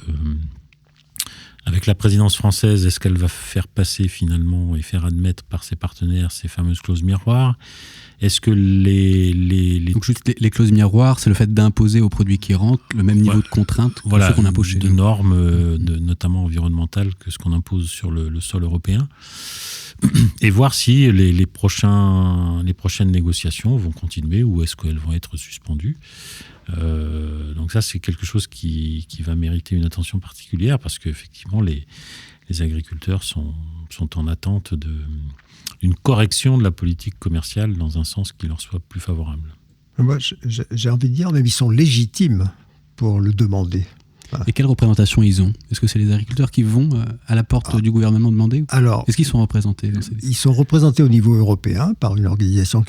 avec la présidence française, est-ce qu'elle va faire passer finalement et faire admettre par ses partenaires ces fameuses clauses miroirs? Est-ce que Donc juste les clauses miroirs, c'est le fait d'imposer aux produits qui rentrent le même niveau de contraintes que ceux qu'on impose chez nous. De normes, notamment environnementales, que ce qu'on impose sur le sol européen. Et voir si les prochaines négociations vont continuer ou est-ce qu'elles vont être suspendues. Donc ça, c'est quelque chose qui va mériter une attention particulière, parce qu'effectivement, les agriculteurs sont en attente d'une correction de la politique commerciale dans un sens qui leur soit plus favorable. Moi, j'ai envie de dire, même ils sont légitimes pour le demander. Et quelle représentation ils ont? Est-ce que c'est les agriculteurs qui vont à la porte du gouvernement demander? Alors, est-ce qu'ils sont représentés? Ils sont représentés au niveau européen par une organisation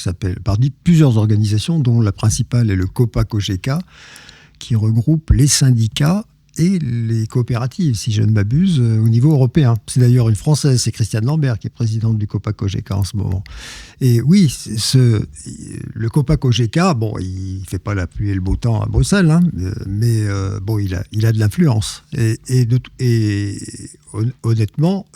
par plusieurs organisations, dont la principale est le COPA-COGECA, qui regroupe les syndicats et les coopératives, si je ne m'abuse, au niveau européen. C'est d'ailleurs une Française, c'est Christiane Lambert, qui est présidente du COPA-COGECA en ce moment. Et oui, le COPA-COGECA, il ne fait pas la pluie et le beau temps à Bruxelles, mais il a de l'influence. Et honnêtement,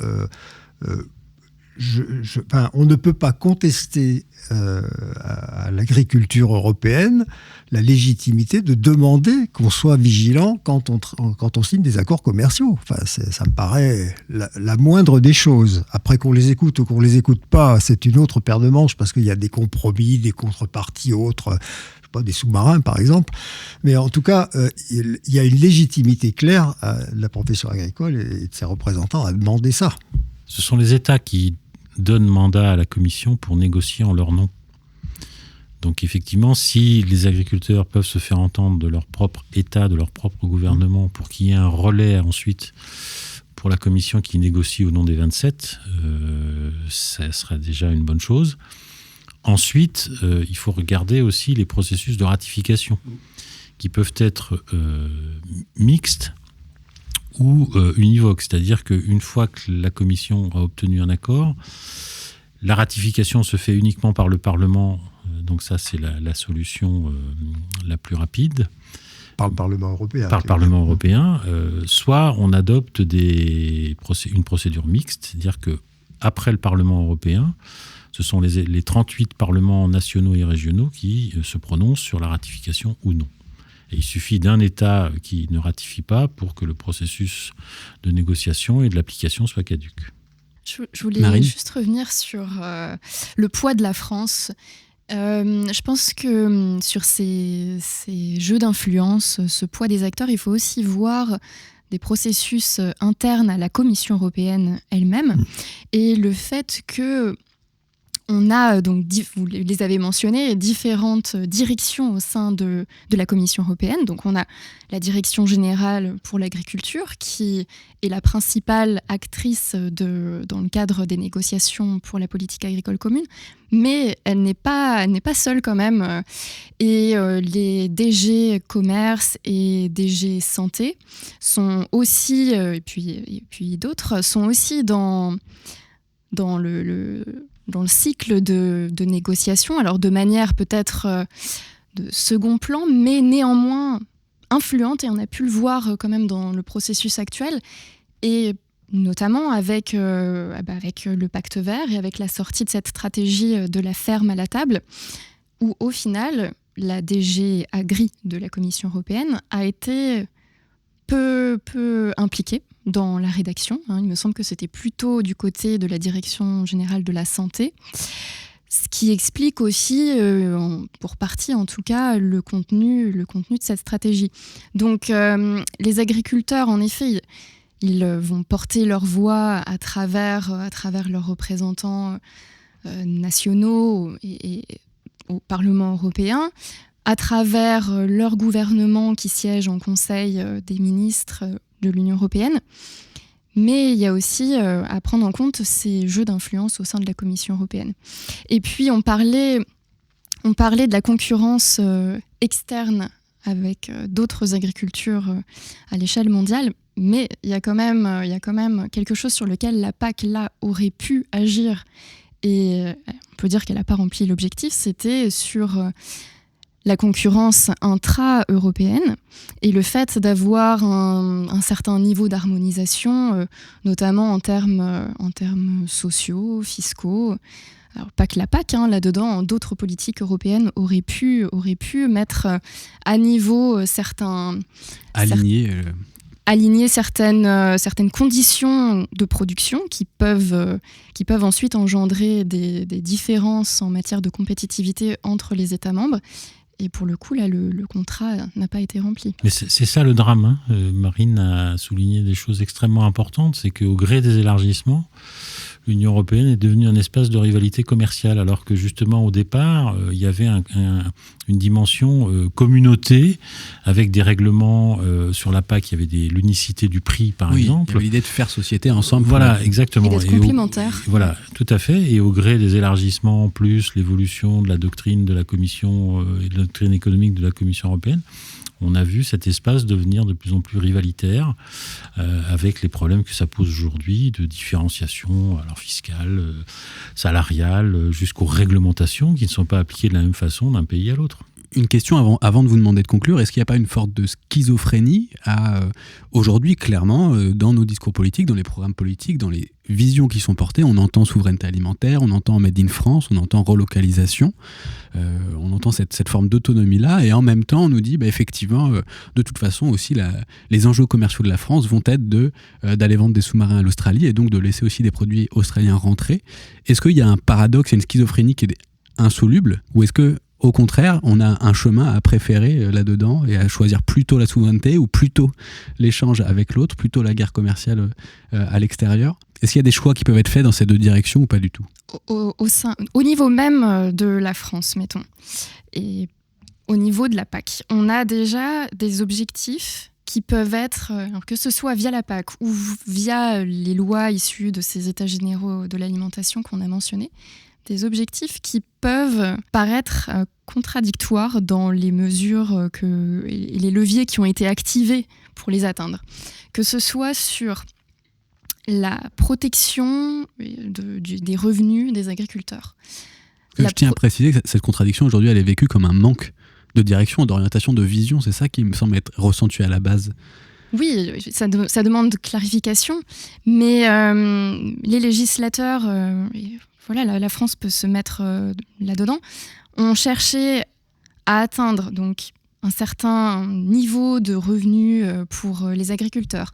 on ne peut pas contester à l'agriculture européenne la légitimité de demander qu'on soit vigilant quand on signe des accords commerciaux. Ça me paraît la moindre des choses. Après, qu'on les écoute ou qu'on les écoute pas, c'est une autre paire de manches, parce qu'il y a des compromis, des contreparties autres, des sous-marins par exemple. Mais en tout cas, il y a une légitimité claire de la profession agricole et de ses représentants à demander ça. Ce sont les États qui donnent mandat à la Commission pour négocier en leur nom. Donc effectivement, si les agriculteurs peuvent se faire entendre de leur propre État, de leur propre gouvernement, pour qu'il y ait un relais ensuite pour la Commission qui négocie au nom des 27, ça serait déjà une bonne chose. Ensuite, il faut regarder aussi les processus de ratification, qui peuvent être mixtes ou univoques. C'est-à-dire qu'une fois que la Commission a obtenu un accord, la ratification se fait uniquement par le Parlement. Donc ça, c'est la solution la plus rapide. Par le Parlement européen. Par le Parlement européen, soit on adopte une procédure mixte, c'est-à-dire que après le Parlement européen, ce sont les 38 parlements nationaux et régionaux qui se prononcent sur la ratification ou non. Et il suffit d'un État qui ne ratifie pas pour que le processus de négociation et de l'application soit caduque. Je voulais Marine juste revenir sur le poids de la France. Je pense que sur ces jeux d'influence, ce poids des acteurs, il faut aussi voir des processus internes à la Commission européenne elle-même et le fait que on a, donc, vous les avez mentionnés, différentes directions au sein de la Commission européenne. Donc on a la direction générale pour l'agriculture qui est la principale actrice dans le cadre des négociations pour la politique agricole commune, mais elle n'est pas seule quand même. Et les DG commerce et DG santé sont aussi, et puis d'autres, sont aussi dans le cycle de négociation, alors de manière peut-être de second plan, mais néanmoins influente, et on a pu le voir quand même dans le processus actuel, et notamment avec le pacte vert et avec la sortie de cette stratégie de la ferme à la table, où au final, la DG Agri de la Commission européenne a été peu impliquée dans la rédaction. Il me semble que c'était plutôt du côté de la Direction générale de la santé, ce qui explique aussi, pour partie en tout cas, le contenu de cette stratégie. Donc les agriculteurs, en effet, ils vont porter leur voix à travers leurs représentants nationaux et au Parlement européen, à travers leur gouvernement qui siège en Conseil des ministres de l'Union européenne. Mais il y a aussi à prendre en compte ces jeux d'influence au sein de la Commission européenne. Et puis on parlait de la concurrence externe avec d'autres agricultures à l'échelle mondiale, mais il y a quand même quelque chose sur lequel la PAC là aurait pu agir, et on peut dire qu'elle n'a pas rempli l'objectif, c'était sur la concurrence intra-européenne et le fait d'avoir un certain niveau d'harmonisation, notamment en termes sociaux, fiscaux. Alors, pas que la PAC, là-dedans, d'autres politiques européennes auraient pu mettre à niveau aligner certaines conditions de production qui peuvent ensuite engendrer des différences en matière de compétitivité entre les États membres. Et pour le coup, là, le contrat n'a pas été rempli. Mais c'est ça le drame. Marine a souligné des choses extrêmement importantes. C'est qu'au gré des élargissements, l'Union européenne est devenue un espace de rivalité commerciale, alors que justement au départ, il y avait une dimension communauté, avec des règlements sur la PAC, il y avait l'unicité du prix par exemple. Il y avait l'idée de faire société ensemble. Voilà, exactement. Et d'être complémentaires. Voilà, tout à fait. Et au gré des élargissements, plus l'évolution de la doctrine de la Commission et de la doctrine économique de la Commission européenne, on a vu cet espace devenir de plus en plus rivalitaire, avec les problèmes que ça pose aujourd'hui de différenciation, alors fiscale, salariale, jusqu'aux réglementations qui ne sont pas appliquées de la même façon d'un pays à l'autre. Une question avant de vous demander de conclure, est-ce qu'il n'y a pas une forme de schizophrénie aujourd'hui, clairement, dans nos discours politiques, dans les programmes politiques, dans les visions qui sont portées, on entend souveraineté alimentaire, on entend Made in France, on entend relocalisation, on entend cette forme d'autonomie-là, et en même temps on nous dit effectivement, de toute façon aussi les enjeux commerciaux de la France vont être d'aller vendre des sous-marins à l'Australie, et donc de laisser aussi des produits australiens rentrer. Est-ce qu'il y a un paradoxe, une schizophrénie qui est insoluble, ou est-ce que au contraire, on a un chemin à préférer là-dedans et à choisir plutôt la souveraineté ou plutôt l'échange avec l'autre, plutôt la guerre commerciale à l'extérieur? Est-ce qu'il y a des choix qui peuvent être faits dans ces deux directions ou pas du tout? Au niveau même de la France, mettons, et au niveau de la PAC, on a déjà des objectifs qui peuvent être, que ce soit via la PAC ou via les lois issues de ces états généraux de l'alimentation qu'on a mentionnés, des objectifs qui peuvent paraître contradictoires dans les mesures et les leviers qui ont été activés pour les atteindre. Que ce soit sur la protection des revenus des agriculteurs. Je tiens à préciser que cette contradiction, aujourd'hui, elle est vécue comme un manque direction, d'orientation, de vision. C'est ça qui me semble être ressenti à la base. Oui, ça demande clarification, mais les législateurs, voilà, la France peut se mettre là-dedans, ont cherché à atteindre donc un certain niveau de revenus pour les agriculteurs,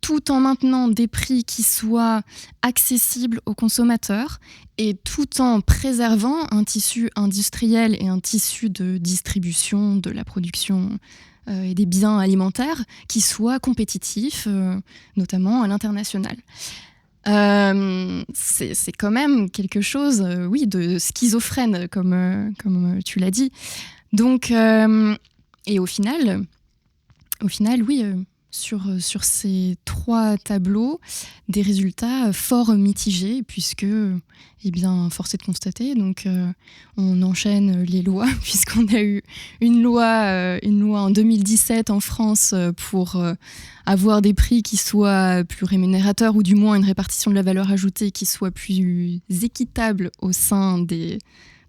tout en maintenant des prix qui soient accessibles aux consommateurs et tout en préservant un tissu industriel et un tissu de distribution de la production et des biens alimentaires qui soient compétitifs, notamment à l'international. C'est quand même quelque chose, de schizophrène, comme tu l'as dit. Donc, et au final, oui, sur ces 3 tableaux, des résultats fort mitigés, puisque, force est de constater, donc on enchaîne les lois, puisqu'on a eu une loi en 2017 en France pour avoir des prix qui soient plus rémunérateurs, ou du moins une répartition de la valeur ajoutée qui soit plus équitable au sein de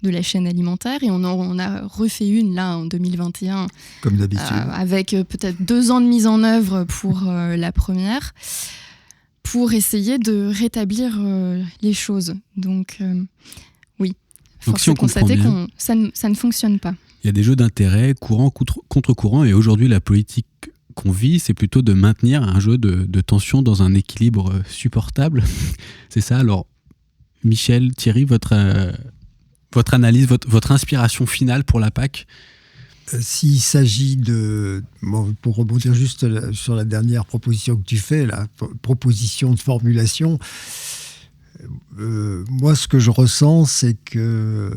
la chaîne alimentaire, et on a refait une là en 2021 comme d'habitude, avec peut-être 2 ans de mise en œuvre pour la première, pour essayer de rétablir les choses. Donc oui, force est de constater que ça ne fonctionne pas. Il y a des jeux d'intérêt, courant contre-courant, et aujourd'hui la politique qu'on vit, c'est plutôt de maintenir un jeu de tension dans un équilibre supportable. C'est ça. Alors Michel, Thierry, votre analyse, votre inspiration finale pour la PAC? S'il s'agit pour rebondir juste sur la dernière proposition que tu fais, la proposition de formulation, moi ce que je ressens, c'est que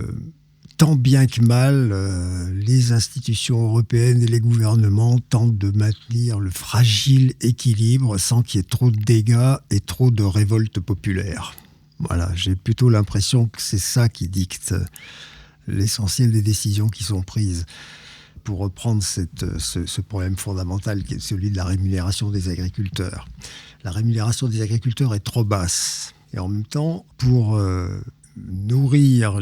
tant bien que mal, les institutions européennes et les gouvernements tentent de maintenir le fragile équilibre sans qu'il y ait trop de dégâts et trop de révoltes populaires. Voilà, j'ai plutôt l'impression que c'est ça qui dicte l'essentiel des décisions qui sont prises. Pour reprendre ce problème fondamental qui est celui de la rémunération des agriculteurs. La rémunération des agriculteurs est trop basse. Et en même temps, pour nourrir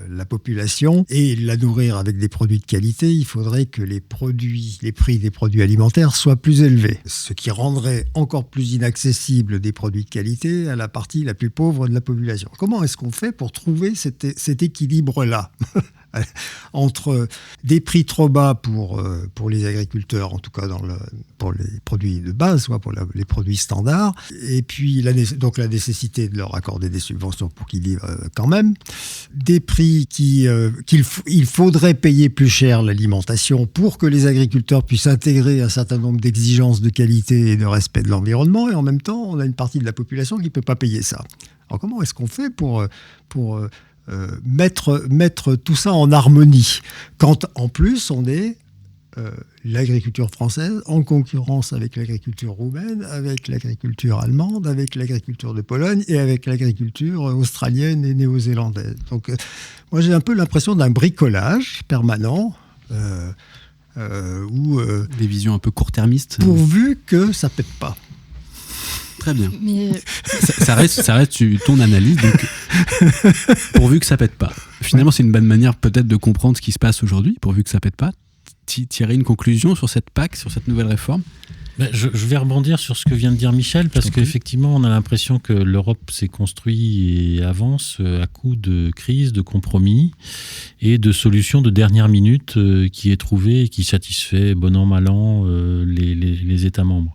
la population et la nourrir avec des produits de qualité, il faudrait que les prix des produits alimentaires soient plus élevés, ce qui rendrait encore plus inaccessible des produits de qualité à la partie la plus pauvre de la population. Comment est-ce qu'on fait pour trouver cet équilibre-là entre des prix trop bas pour les agriculteurs, en tout cas pour les produits de base, soit pour les produits standards, et puis donc la nécessité de leur accorder des subventions pour qu'ils vivent quand même, des prix qu'il faudrait payer plus cher l'alimentation pour que les agriculteurs puissent intégrer un certain nombre d'exigences de qualité et de respect de l'environnement, et en même temps, on a une partie de la population qui ne peut pas payer ça. Alors comment est-ce qu'on fait pour mettre tout ça en harmonie, quand en plus on est l'agriculture française en concurrence avec l'agriculture roumaine, avec l'agriculture allemande, avec l'agriculture de Pologne et avec l'agriculture australienne et néo-zélandaise. Donc moi j'ai un peu l'impression d'un bricolage permanent où des visions un peu court-termistes, pourvu que ça pète pas. Très bien. Mais ça reste ton analyse, donc pourvu que ça pète pas. Finalement, c'est une bonne manière peut-être de comprendre ce qui se passe aujourd'hui, pourvu que ça pète pas. Tirer une conclusion sur cette PAC, sur cette nouvelle réforme? Je vais rebondir sur ce que vient de dire Michel, parce qu'effectivement, on a l'impression que l'Europe s'est construite et avance à coup de crise, de compromis et de solutions de dernière minute qui est trouvée et qui satisfait bon an, mal an les États membres.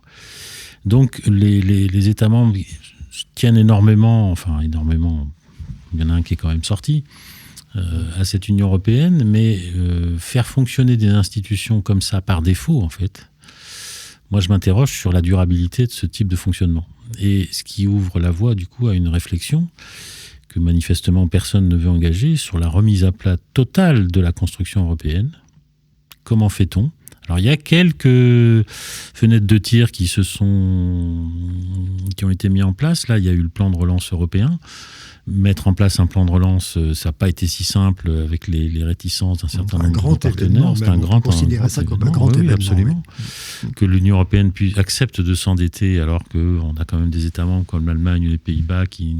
Donc les États membres tiennent énormément, il y en a un qui est quand même sorti, à cette Union européenne, mais faire fonctionner des institutions comme ça par défaut, en fait, moi je m'interroge sur la durabilité de ce type de fonctionnement. Et ce qui ouvre la voie du coup à une réflexion que manifestement personne ne veut engager sur la remise à plat totale de la construction européenne. Comment fait-on ? Alors il y a quelques fenêtres de tir qui ont été mis en place. Là, il y a eu le plan de relance européen. Mettre en place un plan de relance, ça n'a pas été si simple avec les réticences d'un certain nombre de partenaires. C'est un grand événement. Oui, absolument. Oui. Que l'Union européenne accepte de s'endetter alors qu'on a quand même des États membres comme l'Allemagne ou les Pays-Bas qui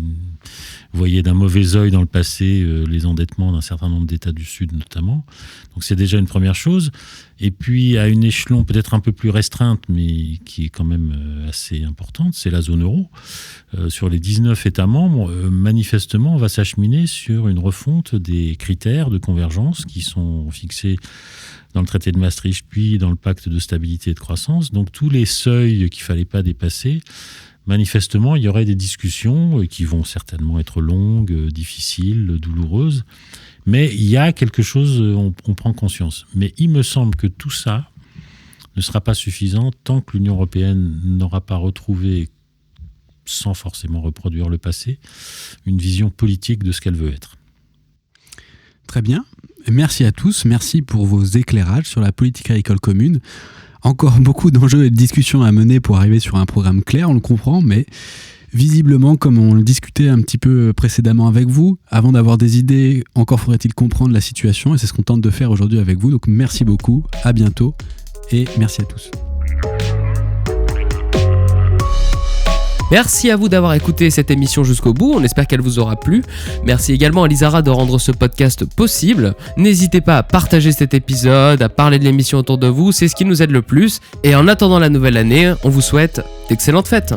voyait d'un mauvais œil dans le passé les endettements d'un certain nombre d'États du Sud notamment. Donc c'est déjà une première chose. Et puis à une échelon peut-être un peu plus restreinte, mais qui est quand même assez importante, c'est la zone euro. Sur les 19 États membres, manifestement, on va s'acheminer sur une refonte des critères de convergence qui sont fixés dans le traité de Maastricht, puis dans le pacte de stabilité et de croissance. Donc tous les seuils qu'il ne fallait pas dépasser, manifestement, il y aurait des discussions qui vont certainement être longues, difficiles, douloureuses. Mais il y a quelque chose, on prend conscience. Mais il me semble que tout ça ne sera pas suffisant tant que l'Union européenne n'aura pas retrouvé, sans forcément reproduire le passé, une vision politique de ce qu'elle veut être. Très bien. Merci à tous. Merci pour vos éclairages sur la politique agricole commune. Encore beaucoup d'enjeux et de discussions à mener pour arriver sur un programme clair, on le comprend, mais visiblement, comme on le discutait un petit peu précédemment avec vous, avant d'avoir des idées, encore faudrait-il comprendre la situation, et c'est ce qu'on tente de faire aujourd'hui avec vous. Donc merci beaucoup, à bientôt, et merci à tous. Merci à vous d'avoir écouté cette émission jusqu'au bout, on espère qu'elle vous aura plu. Merci également à Lizara de rendre ce podcast possible. N'hésitez pas à partager cet épisode, à parler de l'émission autour de vous, c'est ce qui nous aide le plus. Et en attendant la nouvelle année, on vous souhaite d'excellentes fêtes.